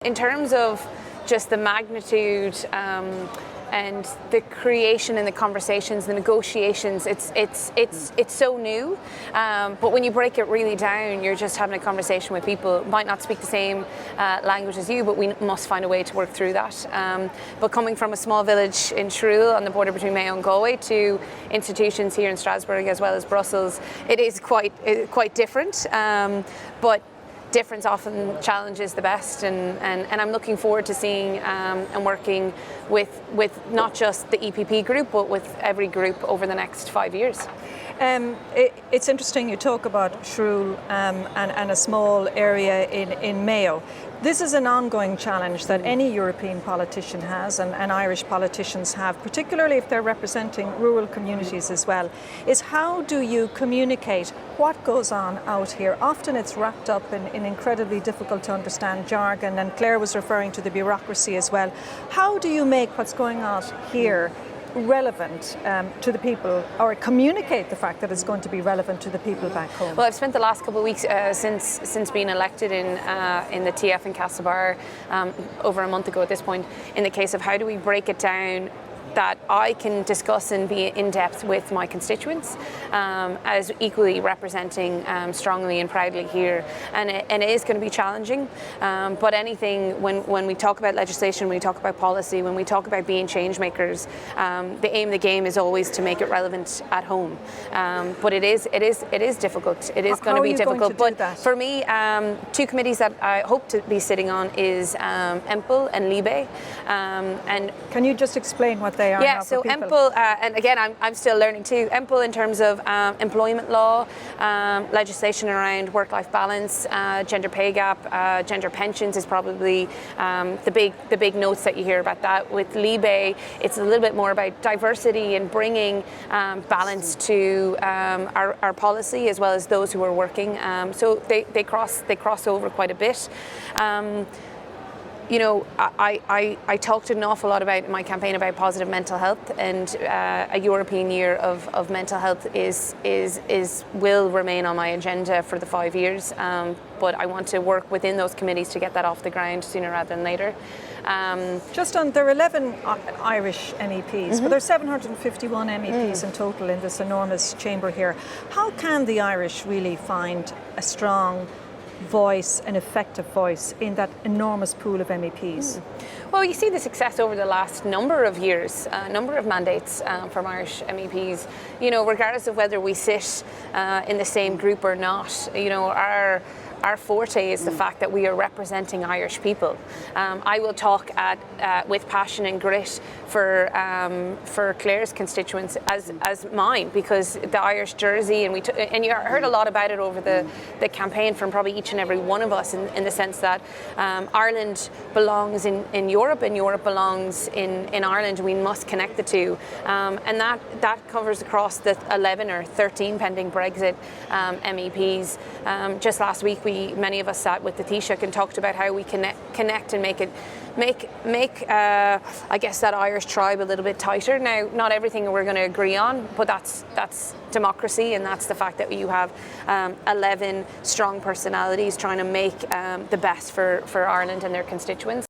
in terms of just the magnitude and the creation and the conversations, the negotiations, it's so new. But when you break it really down, you're just having a conversation with people who might not speak the same language as you, but we must find a way to work through that. But coming from a small village in Shrule on the border between Mayo and Galway to institutions here in Strasbourg as well as Brussels, it is quite different. But difference often challenges the best, and I'm looking forward to seeing and working with not just the EPP group, but with every group over the next 5 years. It's interesting you talk about Shrule and a small area in Mayo. This is an ongoing challenge that any European politician has, and Irish politicians have, particularly if they're representing rural communities as well, is how do you communicate what goes on out here? Often it's wrapped up in incredibly difficult to understand jargon, and Claire was referring to the bureaucracy as well. How do you make what's going on here relevant to the people, or communicate the fact that it's going to be relevant to the people back home? Well, I've spent the last couple of weeks since being elected in the TF in Castlebar over a month ago at this point, in the case of how do we break it down that I can discuss and be in depth with my constituents as equally representing strongly and proudly here. And it is going to be challenging, but anything, when we talk about legislation, when we talk about policy, when we talk about being change makers, the aim of the game is always to make it relevant at home. But it is difficult. It is going to be difficult. But for me, two committees that I hope to be sitting on is EMPL and LIBE. And can you just explain what they are? Yeah, so EMPL, and again, I'm still learning too. EMPL in terms of employment law, legislation around work-life balance, gender pay gap, gender pensions is probably the big notes that you hear about that. With LIBE, it's a little bit more about diversity and bringing balance to our policy as well as those who are working. So they cross over quite a bit. You know, I talked an awful lot about in my campaign about positive mental health, and a European year of mental health will remain on my agenda for the 5 years. But I want to work within those committees to get that off the ground sooner rather than later. There are 11 Irish MEPs, but there are 751 MEPs in total in this enormous chamber here. How can the Irish really find a strong voice, an effective voice in that enormous pool of MEPs? Well, you see the success over the last number of years, number of mandates from Irish MEPs. You know, regardless of whether we sit in the same group or not, you know, our forte is the fact that we are representing Irish people. I will talk with passion and grit for Claire's constituents as mine, because the Irish jersey, and you heard a lot about it over the campaign from probably each and every one of us, in the sense that Ireland belongs in Europe, and Europe belongs in Ireland. We must connect the two, and that covers across the 11 or 13 pending Brexit MEPs. Just last week, many of us sat with the Taoiseach and talked about how we connect and make I guess that Irish tribe a little bit tighter. Now, not everything we're going to agree on, but that's democracy, and that's the fact that you have 11 strong personalities trying to make the best for Ireland and their constituents.